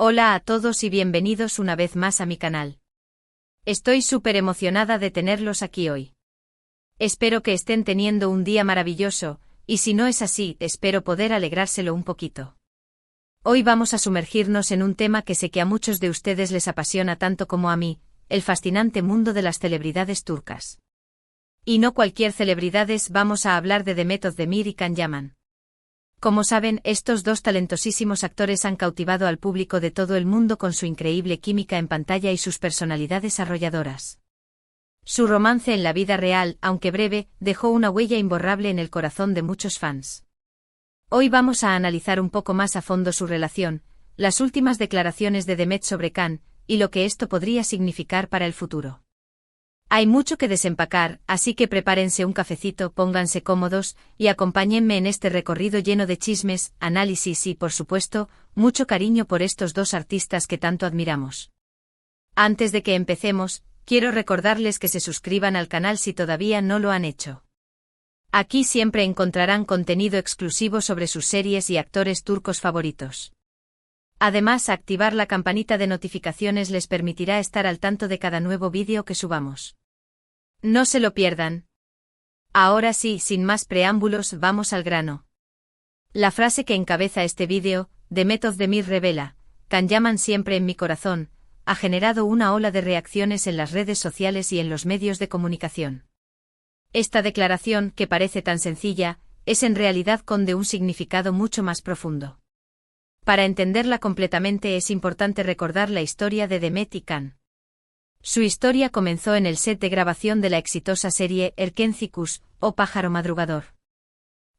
Hola a todos y bienvenidos una vez más a mi canal. Estoy súper emocionada de tenerlos aquí hoy. Espero que estén teniendo un día maravilloso, y si no es así, espero poder alegrárselo un poquito. Hoy vamos a sumergirnos en un tema que sé que a muchos de ustedes les apasiona tanto como a mí, el fascinante mundo de las celebridades turcas. Y no cualquier celebridades, vamos a hablar de Demet Özdemir y Can Yaman. Como saben, estos dos talentosísimos actores han cautivado al público de todo el mundo con su increíble química en pantalla y sus personalidades arrolladoras. Su romance en la vida real, aunque breve, dejó una huella imborrable en el corazón de muchos fans. Hoy vamos a analizar un poco más a fondo su relación, las últimas declaraciones de Demet sobre Can, y lo que esto podría significar para el futuro. Hay mucho que desempacar, así que prepárense un cafecito, pónganse cómodos, y acompáñenme en este recorrido lleno de chismes, análisis y, por supuesto, mucho cariño por estos dos artistas que tanto admiramos. Antes de que empecemos, quiero recordarles que se suscriban al canal si todavía no lo han hecho. Aquí siempre encontrarán contenido exclusivo sobre sus series y actores turcos favoritos. Además, activar la campanita de notificaciones les permitirá estar al tanto de cada nuevo vídeo que subamos. No se lo pierdan. Ahora sí, sin más preámbulos, vamos al grano. La frase que encabeza este vídeo, Demet Özdemir revela, Can Yaman siempre en mi corazón, ha generado una ola de reacciones en las redes sociales y en los medios de comunicación. Esta declaración, que parece tan sencilla, es en realidad contiene un significado mucho más profundo. Para entenderla completamente es importante recordar la historia de Demet y Can. Su historia comenzó en el set de grabación de la exitosa serie Erkenci Kuş, o Pájaro Madrugador.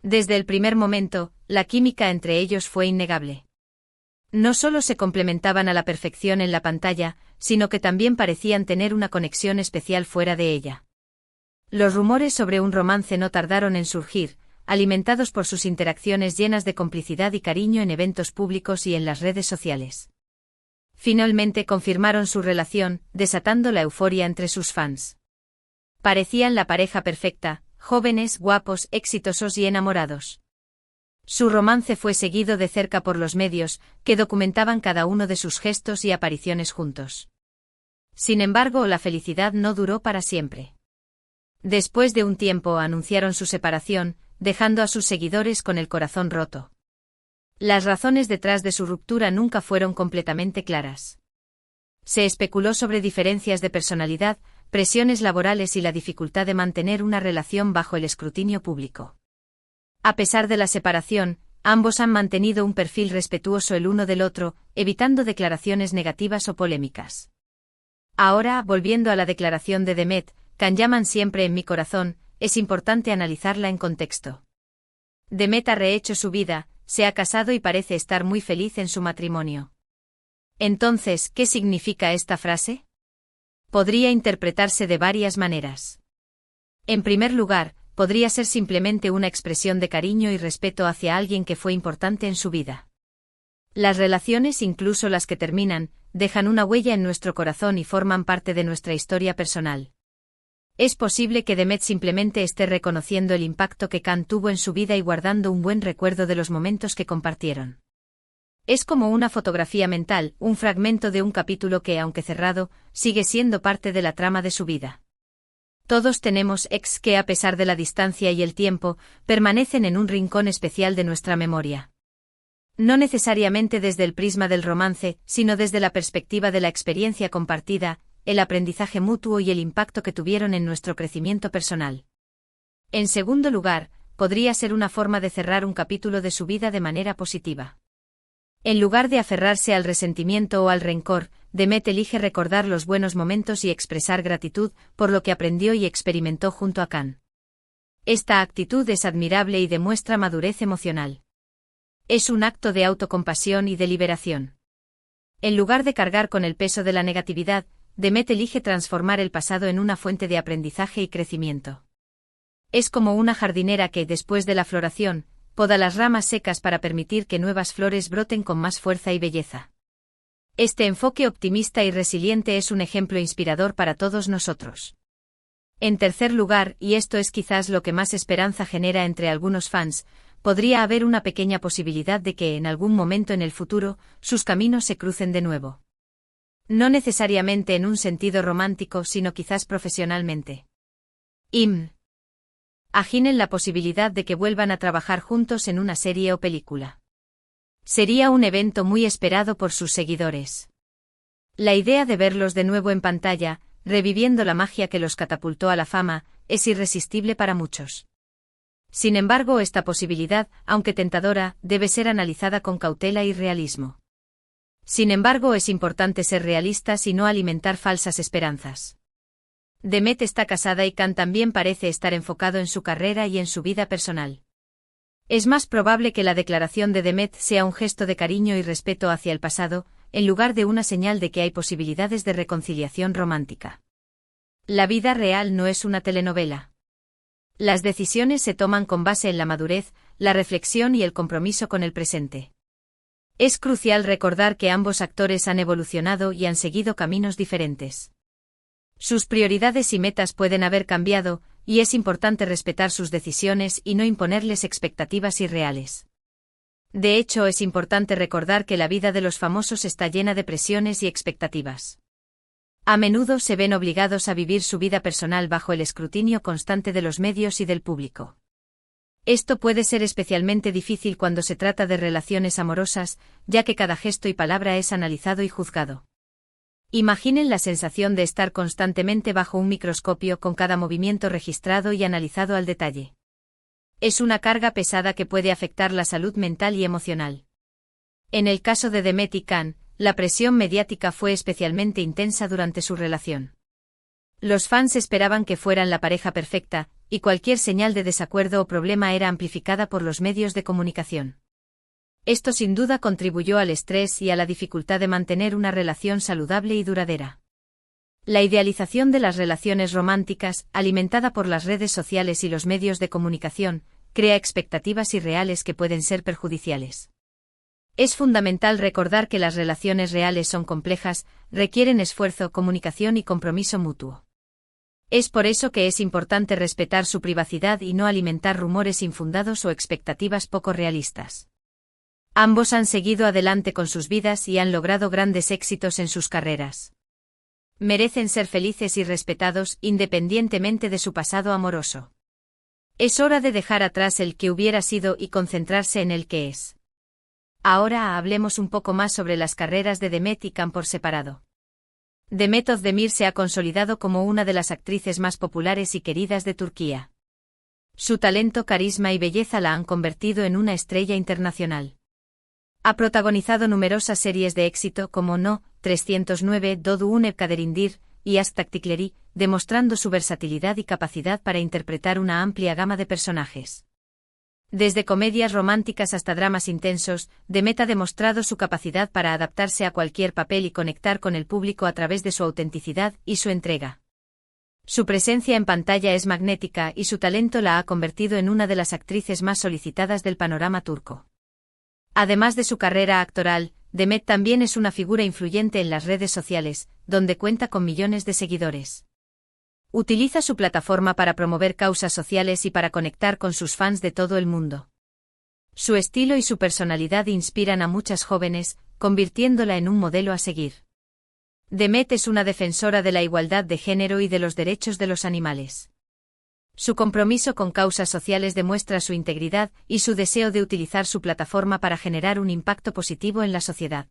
Desde el primer momento, la química entre ellos fue innegable. No solo se complementaban a la perfección en la pantalla, sino que también parecían tener una conexión especial fuera de ella. Los rumores sobre un romance no tardaron en surgir, alimentados por sus interacciones llenas de complicidad y cariño en eventos públicos y en las redes sociales. Finalmente confirmaron su relación, desatando la euforia entre sus fans. Parecían la pareja perfecta, jóvenes, guapos, exitosos y enamorados. Su romance fue seguido de cerca por los medios, que documentaban cada uno de sus gestos y apariciones juntos. Sin embargo, la felicidad no duró para siempre. Después de un tiempo anunciaron su separación, dejando a sus seguidores con el corazón roto. Las razones detrás de su ruptura nunca fueron completamente claras. Se especuló sobre diferencias de personalidad, presiones laborales y la dificultad de mantener una relación bajo el escrutinio público. A pesar de la separación, ambos han mantenido un perfil respetuoso el uno del otro, evitando declaraciones negativas o polémicas. Ahora, volviendo a la declaración de Demet, Can Yaman siempre en mi corazón, es importante analizarla en contexto. Demet ha rehecho su vida, se ha casado y parece estar muy feliz en su matrimonio. Entonces, ¿qué significa esta frase? Podría interpretarse de varias maneras. En primer lugar, podría ser simplemente una expresión de cariño y respeto hacia alguien que fue importante en su vida. Las relaciones, incluso las que terminan, dejan una huella en nuestro corazón y forman parte de nuestra historia personal. Es posible que Demet simplemente esté reconociendo el impacto que Can tuvo en su vida y guardando un buen recuerdo de los momentos que compartieron. Es como una fotografía mental, un fragmento de un capítulo que, aunque cerrado, sigue siendo parte de la trama de su vida. Todos tenemos ex que, a pesar de la distancia y el tiempo, permanecen en un rincón especial de nuestra memoria. No necesariamente desde el prisma del romance, sino desde la perspectiva de la experiencia compartida, el aprendizaje mutuo y el impacto que tuvieron en nuestro crecimiento personal. En segundo lugar, podría ser una forma de cerrar un capítulo de su vida de manera positiva. En lugar de aferrarse al resentimiento o al rencor, Demet elige recordar los buenos momentos y expresar gratitud por lo que aprendió y experimentó junto a Can. Esta actitud es admirable y demuestra madurez emocional. Es un acto de autocompasión y de liberación. En lugar de cargar con el peso de la negatividad, Demet elige transformar el pasado en una fuente de aprendizaje y crecimiento. Es como una jardinera que, después de la floración, poda las ramas secas para permitir que nuevas flores broten con más fuerza y belleza. Este enfoque optimista y resiliente es un ejemplo inspirador para todos nosotros. En tercer lugar, y esto es quizás lo que más esperanza genera entre algunos fans, podría haber una pequeña posibilidad de que en algún momento en el futuro, sus caminos se crucen de nuevo. No necesariamente en un sentido romántico, sino quizás profesionalmente. Aginen la posibilidad de que vuelvan a trabajar juntos en una serie o película. Sería un evento muy esperado por sus seguidores. La idea de verlos de nuevo en pantalla, reviviendo la magia que los catapultó a la fama, es irresistible para muchos. Sin embargo, esta posibilidad, aunque tentadora, debe ser analizada con cautela y realismo. Sin embargo, es importante ser realistas y no alimentar falsas esperanzas. Demet está casada y Can también parece estar enfocado en su carrera y en su vida personal. Es más probable que la declaración de Demet sea un gesto de cariño y respeto hacia el pasado, en lugar de una señal de que hay posibilidades de reconciliación romántica. La vida real no es una telenovela. Las decisiones se toman con base en la madurez, la reflexión y el compromiso con el presente. Es crucial recordar que ambos actores han evolucionado y han seguido caminos diferentes. Sus prioridades y metas pueden haber cambiado, y es importante respetar sus decisiones y no imponerles expectativas irreales. De hecho, es importante recordar que la vida de los famosos está llena de presiones y expectativas. A menudo se ven obligados a vivir su vida personal bajo el escrutinio constante de los medios y del público. Esto puede ser especialmente difícil cuando se trata de relaciones amorosas, ya que cada gesto y palabra es analizado y juzgado. Imaginen la sensación de estar constantemente bajo un microscopio con cada movimiento registrado y analizado al detalle. Es una carga pesada que puede afectar la salud mental y emocional. En el caso de Demet y Can, la presión mediática fue especialmente intensa durante su relación. Los fans esperaban que fueran la pareja perfecta, y cualquier señal de desacuerdo o problema era amplificada por los medios de comunicación. Esto sin duda contribuyó al estrés y a la dificultad de mantener una relación saludable y duradera. La idealización de las relaciones románticas, alimentada por las redes sociales y los medios de comunicación, crea expectativas irreales que pueden ser perjudiciales. Es fundamental recordar que las relaciones reales son complejas, requieren esfuerzo, comunicación y compromiso mutuo. Es por eso que es importante respetar su privacidad y no alimentar rumores infundados o expectativas poco realistas. Ambos han seguido adelante con sus vidas y han logrado grandes éxitos en sus carreras. Merecen ser felices y respetados independientemente de su pasado amoroso. Es hora de dejar atrás el que hubiera sido y concentrarse en el que es. Ahora hablemos un poco más sobre las carreras de Demet y Can por separado. Demet Özdemir se ha consolidado como una de las actrices más populares y queridas de Turquía. Su talento, carisma y belleza la han convertido en una estrella internacional. Ha protagonizado numerosas series de éxito como No. 309, Doğduğun Kaderindir y Aşk Taktikleri, demostrando su versatilidad y capacidad para interpretar una amplia gama de personajes. Desde comedias románticas hasta dramas intensos, Demet ha demostrado su capacidad para adaptarse a cualquier papel y conectar con el público a través de su autenticidad y su entrega. Su presencia en pantalla es magnética y su talento la ha convertido en una de las actrices más solicitadas del panorama turco. Además de su carrera actoral, Demet también es una figura influyente en las redes sociales, donde cuenta con millones de seguidores. Utiliza su plataforma para promover causas sociales y para conectar con sus fans de todo el mundo. Su estilo y su personalidad inspiran a muchas jóvenes, convirtiéndola en un modelo a seguir. Demet es una defensora de la igualdad de género y de los derechos de los animales. Su compromiso con causas sociales demuestra su integridad y su deseo de utilizar su plataforma para generar un impacto positivo en la sociedad.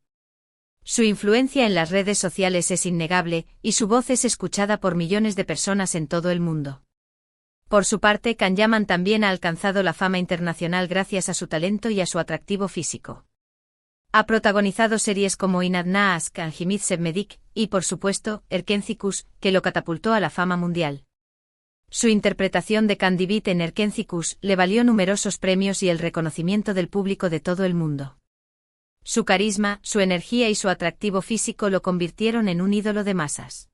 Su influencia en las redes sociales es innegable, y su voz es escuchada por millones de personas en todo el mundo. Por su parte, Can Yaman también ha alcanzado la fama internacional gracias a su talento y a su atractivo físico. Ha protagonizado series como İnadına Aşk, Himmet Sevmedik, y por supuesto, Erkenci Kuş, que lo catapultó a la fama mundial. Su interpretación de Can Divit en Erkenci Kuş le valió numerosos premios y el reconocimiento del público de todo el mundo. Su carisma, su energía y su atractivo físico lo convirtieron en un ídolo de masas.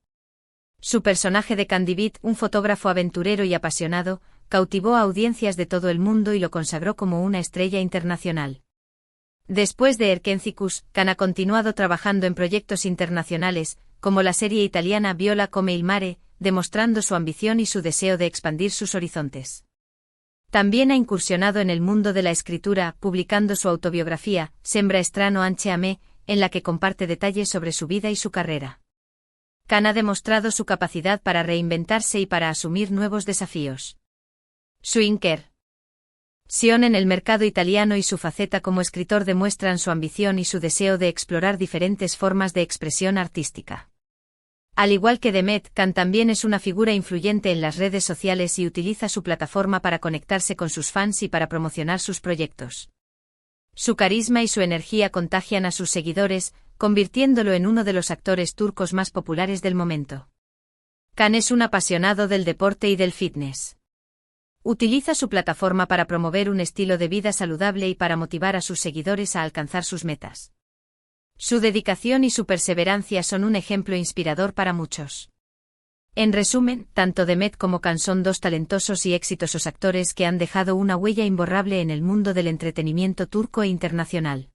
Su personaje de Can Divit, un fotógrafo aventurero y apasionado, cautivó a audiencias de todo el mundo y lo consagró como una estrella internacional. Después de Erkenci Kuş, Can ha continuado trabajando en proyectos internacionales, como la serie italiana Viola come il mare, demostrando su ambición y su deseo de expandir sus horizontes. También ha incursionado en el mundo de la escritura, publicando su autobiografía, Sembra Estrano Anche a Me, en la que comparte detalles sobre su vida y su carrera. Khan ha demostrado su capacidad para reinventarse y para asumir nuevos desafíos. Su incursión en el mercado italiano y su faceta como escritor demuestran su ambición y su deseo de explorar diferentes formas de expresión artística. Al igual que Demet, Khan también es una figura influyente en las redes sociales y utiliza su plataforma para conectarse con sus fans y para promocionar sus proyectos. Su carisma y su energía contagian a sus seguidores, convirtiéndolo en uno de los actores turcos más populares del momento. Khan es un apasionado del deporte y del fitness. Utiliza su plataforma para promover un estilo de vida saludable y para motivar a sus seguidores a alcanzar sus metas. Su dedicación y su perseverancia son un ejemplo inspirador para muchos. En resumen, tanto Demet como Khan son dos talentosos y exitosos actores que han dejado una huella imborrable en el mundo del entretenimiento turco e internacional.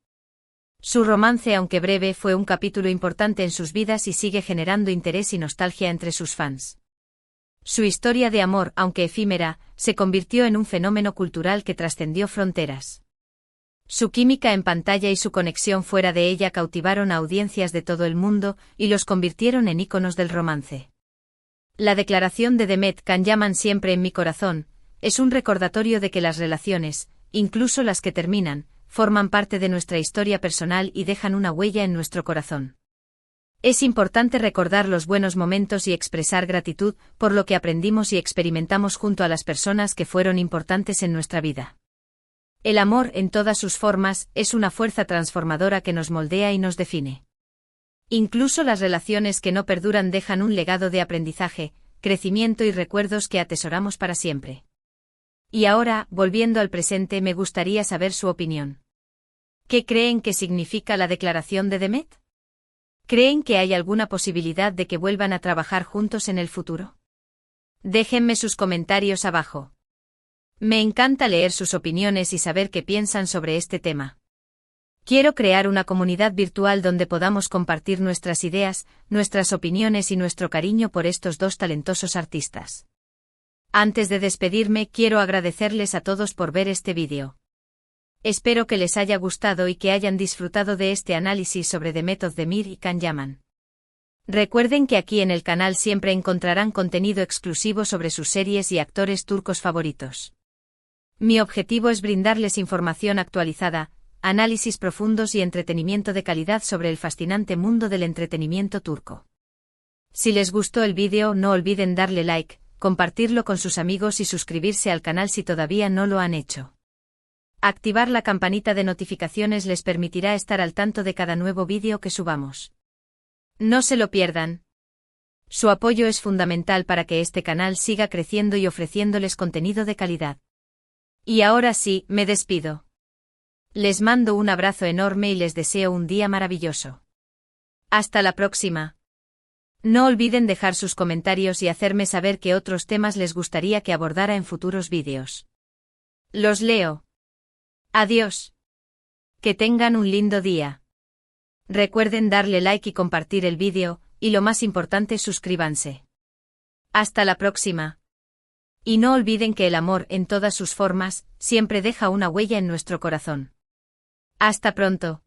Su romance, aunque breve, fue un capítulo importante en sus vidas y sigue generando interés y nostalgia entre sus fans. Su historia de amor, aunque efímera, se convirtió en un fenómeno cultural que trascendió fronteras. Su química en pantalla y su conexión fuera de ella cautivaron a audiencias de todo el mundo y los convirtieron en íconos del romance. La declaración de Demet Khan "Llaman siempre en mi corazón" es un recordatorio de que las relaciones, incluso las que terminan, forman parte de nuestra historia personal y dejan una huella en nuestro corazón. Es importante recordar los buenos momentos y expresar gratitud por lo que aprendimos y experimentamos junto a las personas que fueron importantes en nuestra vida. El amor, en todas sus formas, es una fuerza transformadora que nos moldea y nos define. Incluso las relaciones que no perduran dejan un legado de aprendizaje, crecimiento y recuerdos que atesoramos para siempre. Y ahora, volviendo al presente, me gustaría saber su opinión. ¿Qué creen que significa la declaración de Demet? ¿Creen que hay alguna posibilidad de que vuelvan a trabajar juntos en el futuro? Déjenme sus comentarios abajo. Me encanta leer sus opiniones y saber qué piensan sobre este tema. Quiero crear una comunidad virtual donde podamos compartir nuestras ideas, nuestras opiniones y nuestro cariño por estos dos talentosos artistas. Antes de despedirme, quiero agradecerles a todos por ver este vídeo. Espero que les haya gustado y que hayan disfrutado de este análisis sobre Demet Özdemir y Can Yaman. Recuerden que aquí en el canal siempre encontrarán contenido exclusivo sobre sus series y actores turcos favoritos. Mi objetivo es brindarles información actualizada, análisis profundos y entretenimiento de calidad sobre el fascinante mundo del entretenimiento turco. Si les gustó el vídeo, no olviden darle like, compartirlo con sus amigos y suscribirse al canal si todavía no lo han hecho. Activar la campanita de notificaciones les permitirá estar al tanto de cada nuevo vídeo que subamos. No se lo pierdan. Su apoyo es fundamental para que este canal siga creciendo y ofreciéndoles contenido de calidad. Y ahora sí, me despido. Les mando un abrazo enorme y les deseo un día maravilloso. Hasta la próxima. No olviden dejar sus comentarios y hacerme saber qué otros temas les gustaría que abordara en futuros vídeos. Los leo. Adiós. Que tengan un lindo día. Recuerden darle like y compartir el vídeo, y lo más importante, suscríbanse. Hasta la próxima. Y no olviden que el amor, en todas sus formas, siempre deja una huella en nuestro corazón. Hasta pronto.